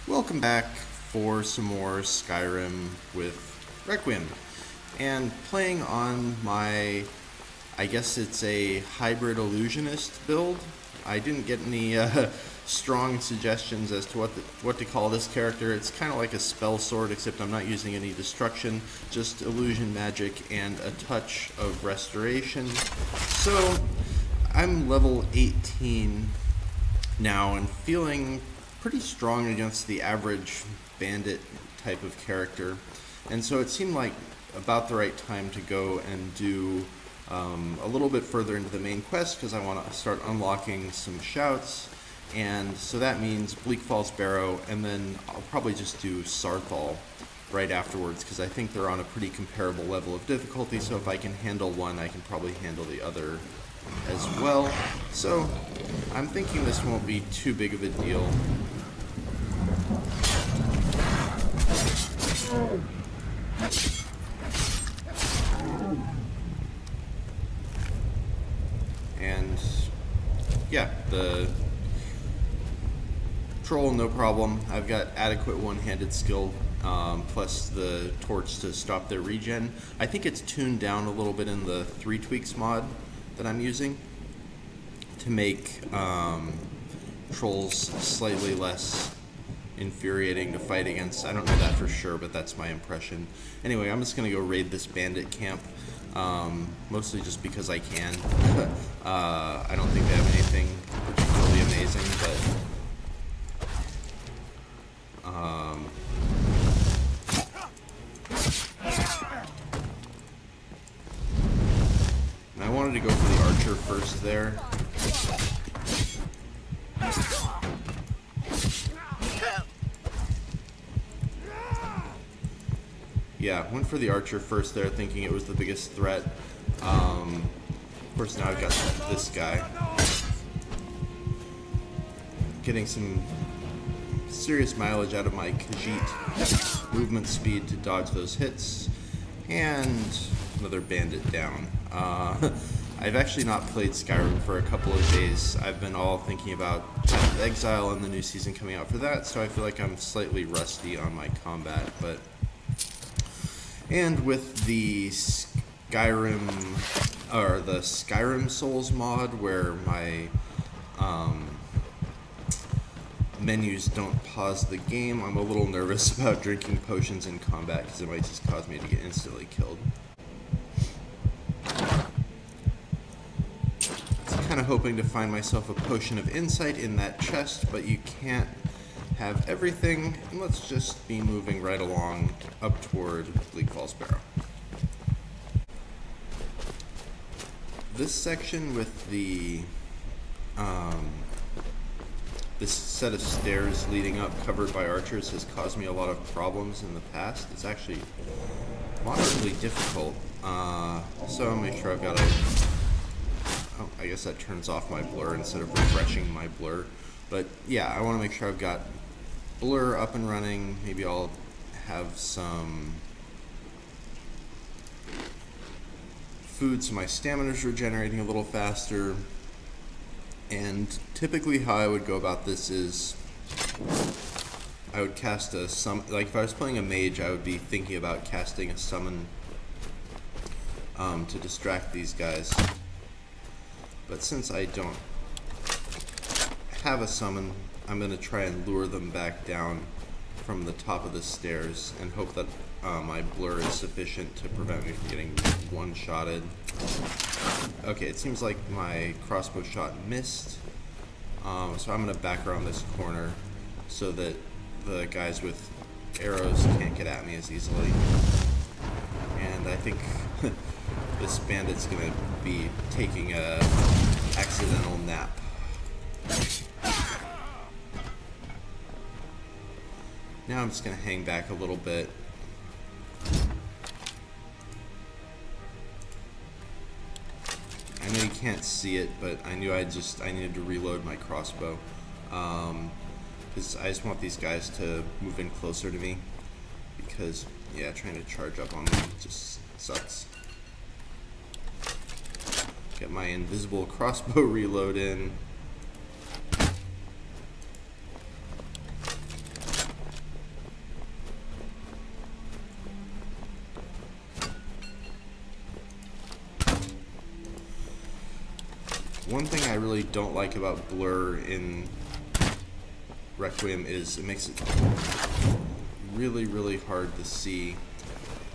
Welcome back for some more Skyrim with Requiem, and playing on my, I guess it's a hybrid Illusionist build. I didn't get any strong suggestions as to what to call this character. It's kind of like a spell sword, except I'm not using any destruction, just illusion magic and a touch of restoration. So I'm level 18 now and feeling pretty strong against the average bandit type of character, and so it seemed like about the right time to go and do a little bit further into the main quest, because I want to start unlocking some shouts, and so that means Bleak Barrow, and then I'll probably just do Saarthal right afterwards, because I think they're on a pretty comparable level of difficulty, so if I can handle one, I can probably handle the other as well. So I'm thinking this won't be too big of a deal. And yeah, the troll, no problem. I've got adequate one-handed skill, plus the torch to stop their regen. I think it's tuned down a little bit in the 3Tweaks mod that I'm using to make trolls slightly less infuriating to fight against. I don't know that for sure, but that's my impression. Anyway, I'm just going to go raid this bandit camp, mostly just because I can. I don't think they have anything particularly amazing, and I wanted to go for the archer first there. Yeah, went for the archer first there, thinking it was the biggest threat. Of course, now I've got this guy. Getting some serious mileage out of my Khajiit movement speed to dodge those hits. And another bandit down. I've actually not played Skyrim for a couple of days. I've been all thinking about Exile and the new season coming out for that, so I feel like I'm slightly rusty on my combat, but... And with the Skyrim Souls mod, where my menus don't pause the game, I'm a little nervous about drinking potions in combat, because it might just cause me to get instantly killed. Kind of hoping to find myself a potion of insight in that chest, but you can't have everything, and let's just be moving right along up toward Bleak Barrow. This section with the this set of stairs leading up covered by archers has caused me a lot of problems in the past. It's actually moderately difficult, so I'll make sure I've got a... Oh, I guess that turns off my blur instead of refreshing my blur. But yeah, I want to make sure I've got blur up and running. Maybe I'll have some food so my stamina's regenerating a little faster. And typically how I would go about this is I would cast a summon. Like if I was playing a mage, I would be thinking about casting a summon to distract these guys. But since I don't have a summon, I'm going to try and lure them back down from the top of the stairs and hope that my blur is sufficient to prevent me from getting one-shotted. Okay, it seems like my crossbow shot missed, so I'm going to back around this corner so that the guys with arrows can't get at me as easily. And I think this bandit's going to be taking a accidental nap. Now I'm just going to hang back a little bit. I know you can't see it, but I knew I needed to reload my crossbow. Because I just want these guys to move in closer to me. Because, yeah, trying to charge up on them just sucks. Get my invisible crossbow reload in. One thing I really don't like about blur in Requiem is it makes it really, really hard to see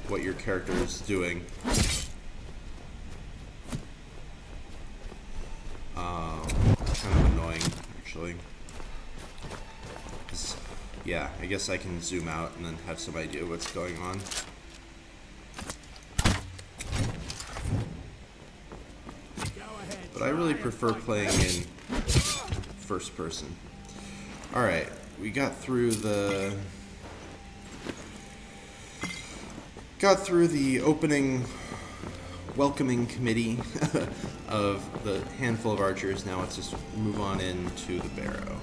what your character is doing. Kind of annoying, actually. Yeah, I guess I can zoom out and then have some idea what's going on. But I really prefer playing in first person. Alright, we got through the opening welcoming committee of the handful of archers. Now let's just move on into the Barrow.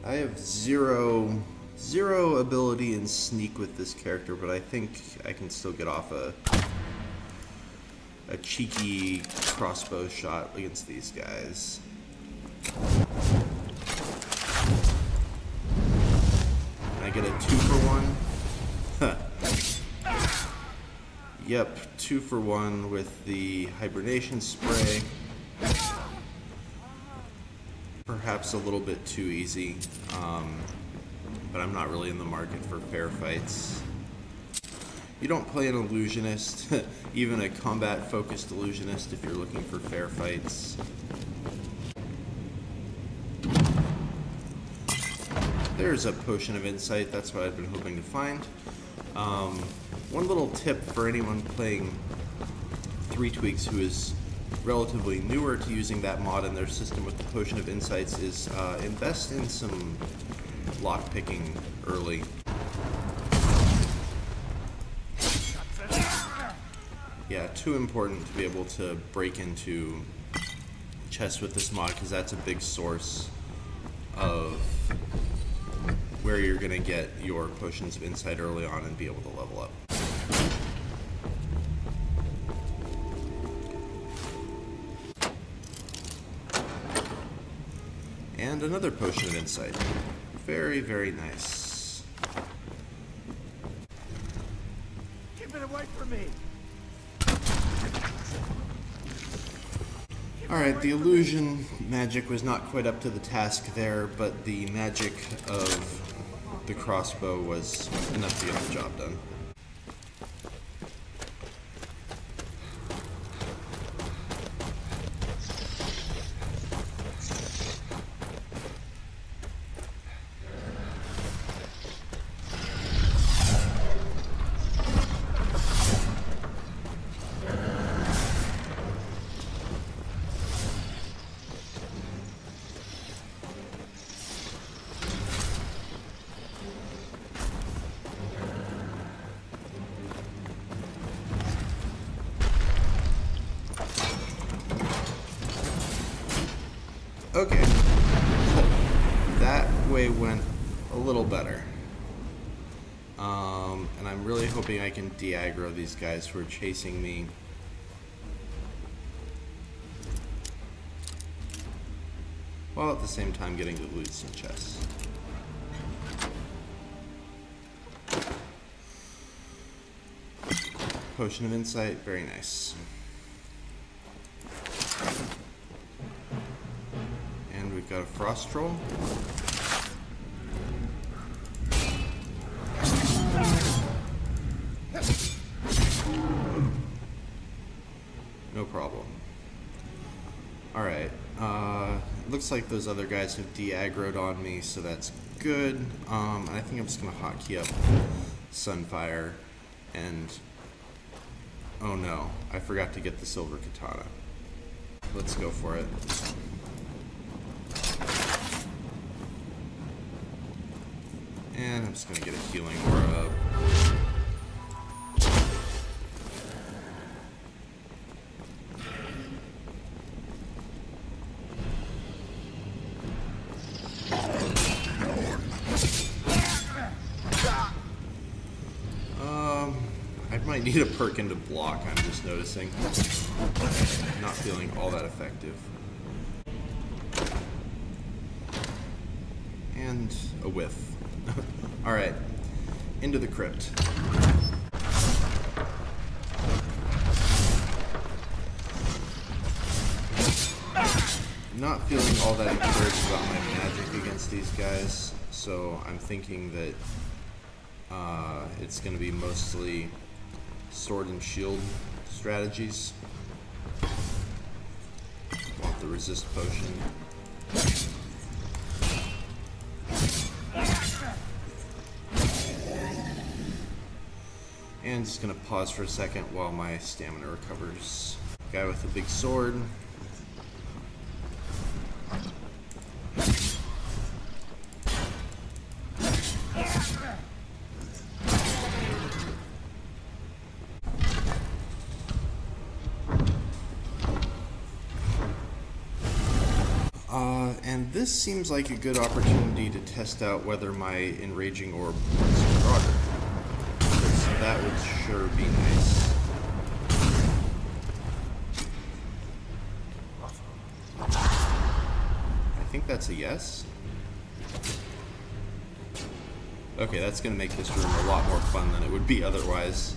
I have zero ability in sneak with this character, but I think I can still get off a cheeky crossbow shot against these guys. Can I get a 2-for-1? Yep, 2-for-1 with the hibernation spray. Perhaps a little bit too easy, but I'm not really in the market for fair fights. You don't play an illusionist, even a combat-focused illusionist, if you're looking for fair fights. There's a potion of insight. That's what I've been hoping to find. One little tip for anyone playing 3Tweaks who is relatively newer to using that mod in their system with the potion of insights is invest in some lockpicking early. Yeah, too important to be able to break into chests with this mod, because that's a big source of where you're going to get your potions of insight early on and be able to level up. And another potion of insight. Very, very nice. Keep it away from me. Alright, the illusion magic was not quite up to the task there, but the magic of the crossbow was enough to get the job done. Okay, that way went a little better. And I'm really hoping I can de-aggro these guys who are chasing me. While at the same time getting to loot some chests. Potion of insight, very nice. We've got a frost troll. No problem. Alright, looks like those other guys have de-aggroed on me, so that's good. I think I'm just gonna hotkey up Sunfire, and oh no, I forgot to get the silver katana. Let's go for it. And I'm just going to get a healing aura up. I might need a perk into block, I'm just noticing. Not feeling all that effective. And a whiff. Alright, into the crypt. Not feeling all that encouraged about my magic against these guys, so I'm thinking that it's going to be mostly sword and shield strategies. Want the resist potion. And just going to pause for a second while my stamina recovers. Guy with the big sword. And this seems like a good opportunity to test out whether my enraging orb works in Draugr. So that would sure be nice. I think that's a yes. Okay, that's going to make this room a lot more fun than it would be otherwise.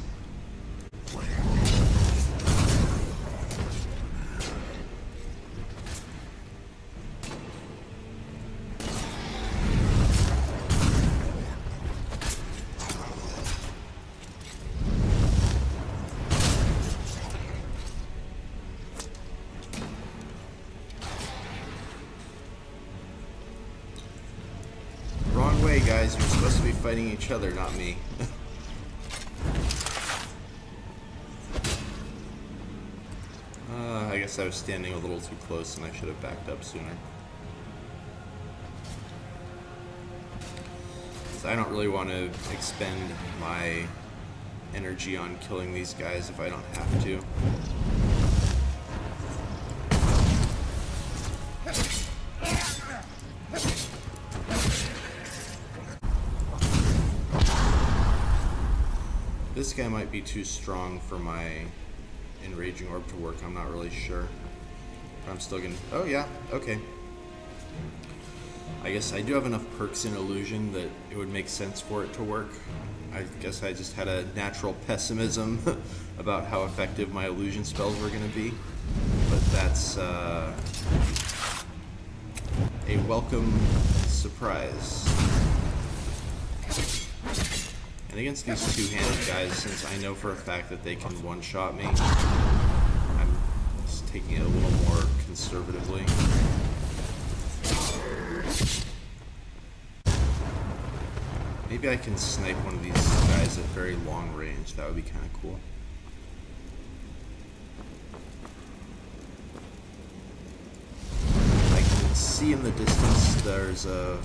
Guys, you're supposed to be fighting each other, not me. I guess I was standing a little too close and I should have backed up sooner. So I don't really want to expend my energy on killing these guys if I don't have to. This guy might be too strong for my enraging orb to work. I'm not really sure. But I'm still gonna... Oh yeah, okay. I guess I do have enough perks in Illusion that it would make sense for it to work. I guess I just had a natural pessimism about how effective my Illusion spells were gonna be. But that's a welcome surprise. And against these two-handed guys, since I know for a fact that they can one-shot me, I'm just taking it a little more conservatively. Maybe I can snipe one of these guys at very long range. That would be kind of cool. I can see in the distance there's a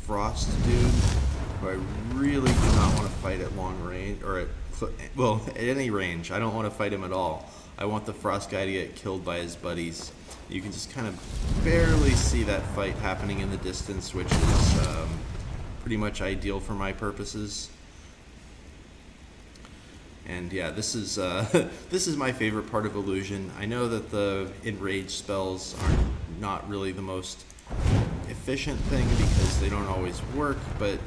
frost dude who I really do not want to fight at long range, or at any range. I don't want to fight him at all. I want the frost guy to get killed by his buddies. You can just kind of barely see that fight happening in the distance, which is pretty much ideal for my purposes. And yeah, this is this is my favorite part of Illusion. I know that the enrage spells are not really the most efficient thing because they don't always work, but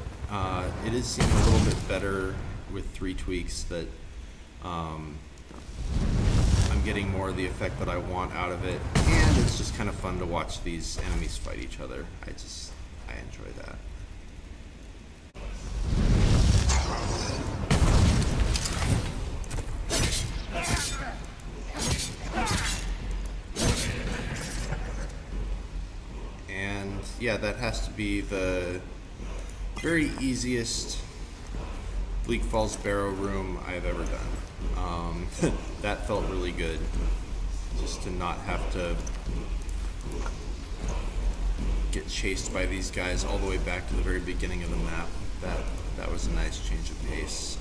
it is seeming a little bit better with 3Tweaks that I'm getting more of the effect that I want out of it, and it's just kind of fun to watch these enemies fight each other. I enjoy that. And yeah, that has to be the very easiest Bleak Falls Barrow room I've ever done. That felt really good, just to not have to get chased by these guys all the way back to the very beginning of the map. That was a nice change of pace.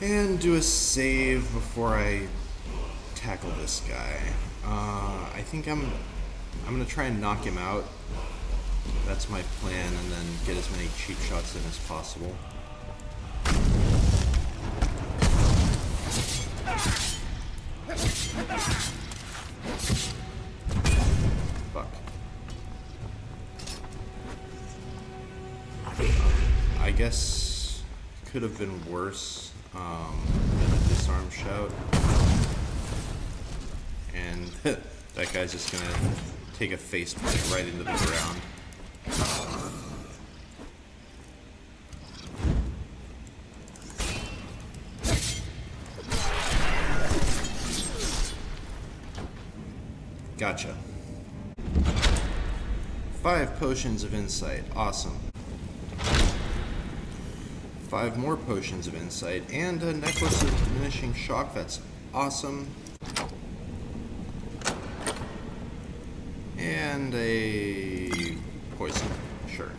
And do a save before I tackle this guy. I think I'm gonna try and knock him out. That's my plan, and then get as many cheap shots in as possible. guess could have been worse than a disarm shout. And that guy's just gonna take a face plant right into the ground. Gotcha. 5 potions of insight. Awesome. 5 more potions of insight and a necklace of diminishing shock. That's awesome. And a poison. Sure.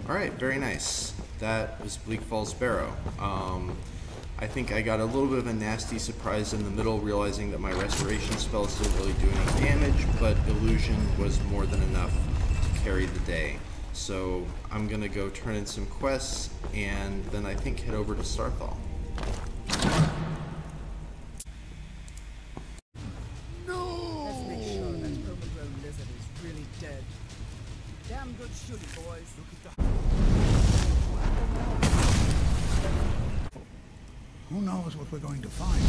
Alright, very nice. That was Bleak Falls Barrow. I think I got a little bit of a nasty surprise in the middle, realizing that my restoration spells didn't really do any damage, but illusion was more than enough to carry the day. So I'm gonna go turn in some quests, and then I think head over to Saarthal. No! Let's make sure that overgrown lizard is really dead. Damn good shooting, boys. Look at the... Who knows what we're going to find?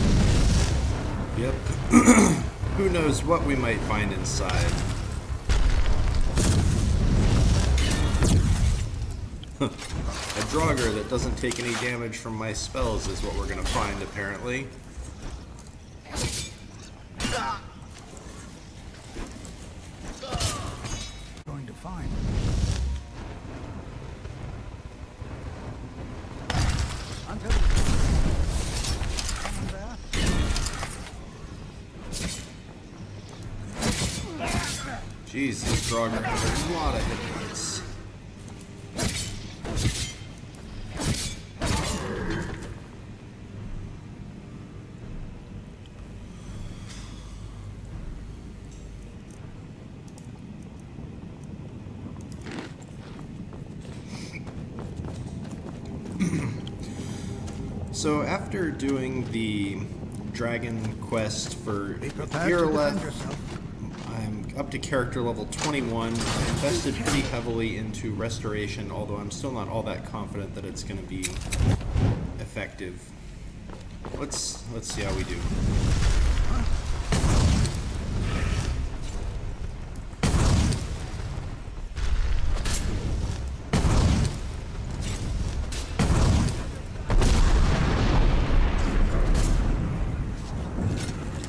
Yep. Who knows what we might find inside. A Draugr that doesn't take any damage from my spells is what we're gonna find, apparently. Going to find. Jeez, this Draugr has a lot of hit points. So after doing the dragon quest for Iroleth, I'm up to character level 21. I invested pretty heavily into restoration, although I'm still not all that confident that it's going to be effective. Let's see how we do.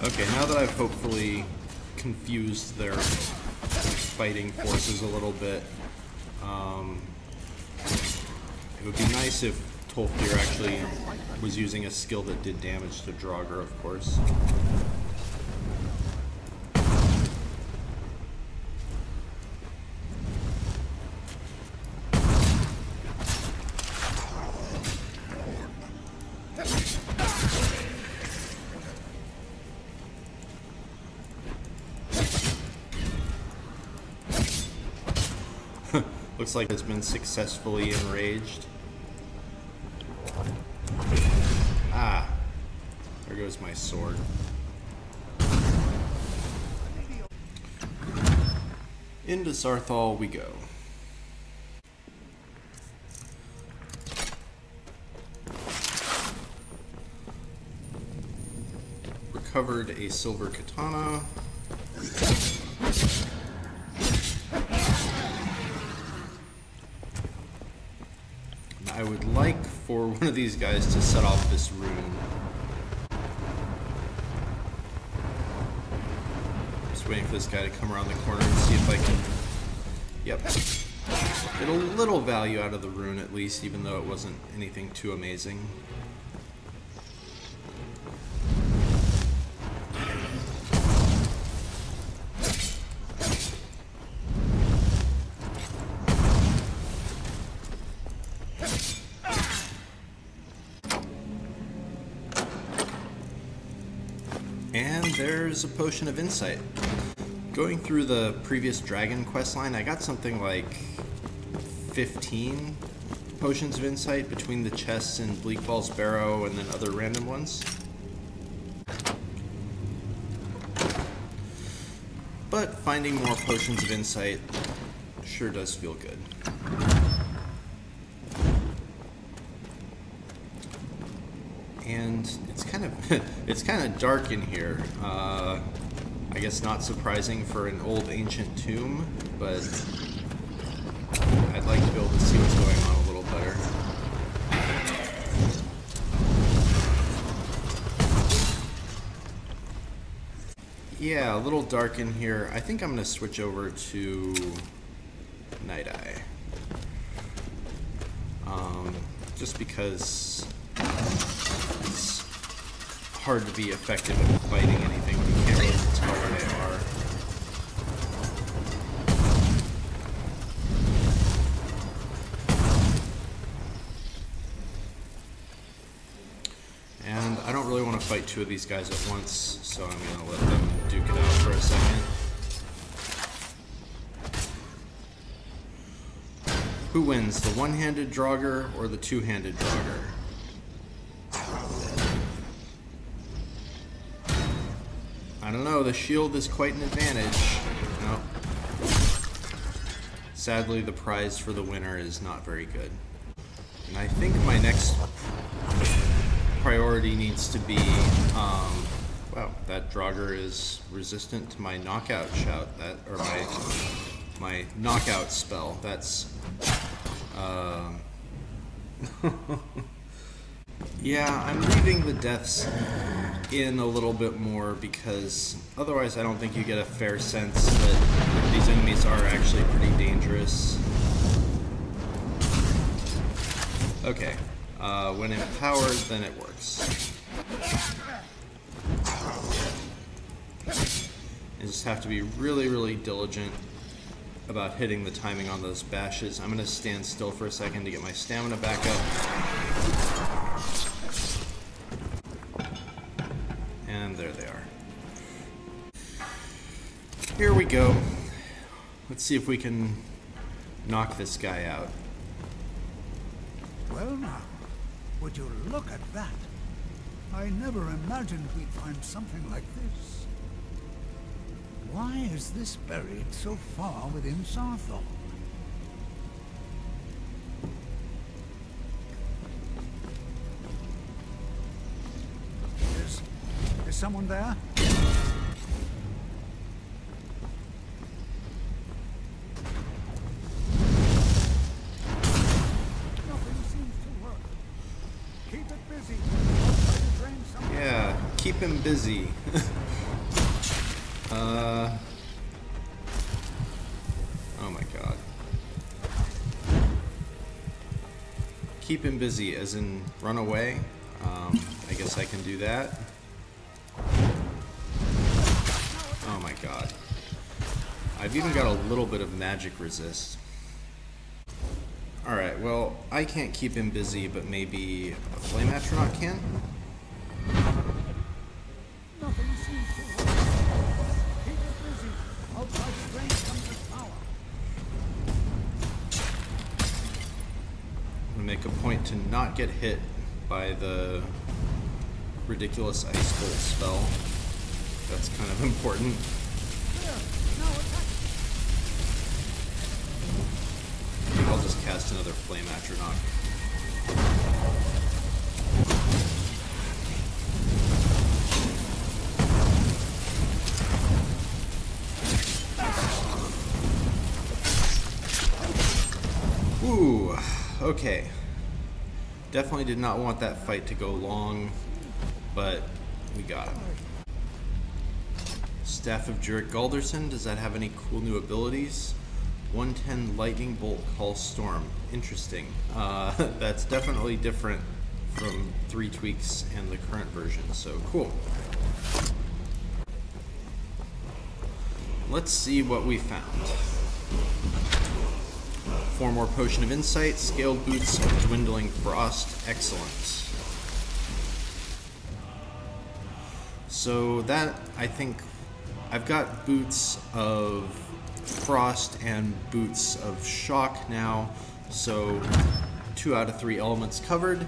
Okay, now that I've hopefully confused their fighting forces a little bit, it would be nice if Tolfdir actually was using a skill that did damage to Draugr, of course. Looks like it's been successfully enraged. Ah, there goes my sword. Into Saarthal we go. Recovered a silver katana. I would like for one of these guys to set off this rune. Just waiting for this guy to come around the corner and see if I can... Yep. Get a little value out of the rune at least, even though it wasn't anything too amazing. And there's a potion of insight. Going through the previous dragon quest line, I got something like 15 potions of insight between the chests in Bleak Falls Barrow and then other random ones. But finding more potions of insight sure does feel good. And it's kind of dark in here. I guess not surprising for an old ancient tomb, but I'd like to be able to see what's going on a little better. Yeah, a little dark in here. I think I'm going to switch over to Night Eye. Just because it's hard to be effective at fighting anything when you can't really tell where they are. And I don't really want to fight two of these guys at once, so I'm going to let them duke it out for a second. Who wins, the one-handed Draugr or the two-handed Draugr? I don't know, the shield is quite an advantage. No. Sadly, the prize for the winner is not very good. And I think my next priority needs to be, wow, that Draugr is resistant to my knockout shout, or my knockout spell. That's, yeah, I'm leaving the deaths in a little bit more because otherwise I don't think you get a fair sense that these enemies are actually pretty dangerous. Okay, when empowered, then it works. You just have to be really, really diligent about hitting the timing on those bashes. I'm going to stand still for a second to get my stamina back up. And there they are. Here we go. Let's see if we can knock this guy out. Well now, would you look at that? I never imagined we'd find something like this. Why is this buried so far within Saarthal? Is someone there? Yeah, keep him busy. Oh my god. Keep him busy, as in run away. I guess I can do that. Oh my god. I've even got a little bit of magic resist. Alright, well, I can't keep him busy, but maybe a flame astronaut can? Nothing seems to work. Keep it busy. Outside strength comes with power. I'm gonna make a point to not get hit by the ridiculous ice bolt spell. That's kind of important. I'll just cast another flame astronaut. Ooh, okay. Definitely did not want that fight to go long, but we got him. Staff of Jurek Galderson, does that have any cool new abilities? 110 Lightning Bolt Call Storm. Interesting. That's definitely different from 3Tweaks and the current version, so cool. Let's see what we found. 4 more Potion of Insight, Scaled Boots of Dwindling Frost. Excellent. So that, I think, I've got Boots of Frost and Boots of Shock now, so 2 out of 3 elements covered.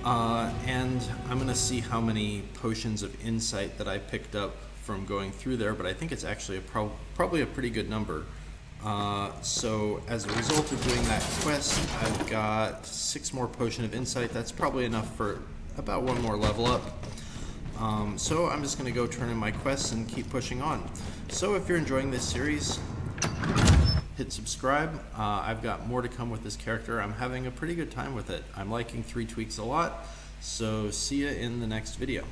And I'm going to see how many Potions of Insight that I picked up from going through there, but I think it's actually probably a pretty good number. So as a result of doing that quest, I've got 6 more Potion of Insight. That's probably enough for about 1 more level up. So I'm just going to go turn in my quests and keep pushing on. So if you're enjoying this series, hit subscribe. I've got more to come with this character. I'm having a pretty good time with it. I'm liking 3Tweaks a lot. So see ya in the next video.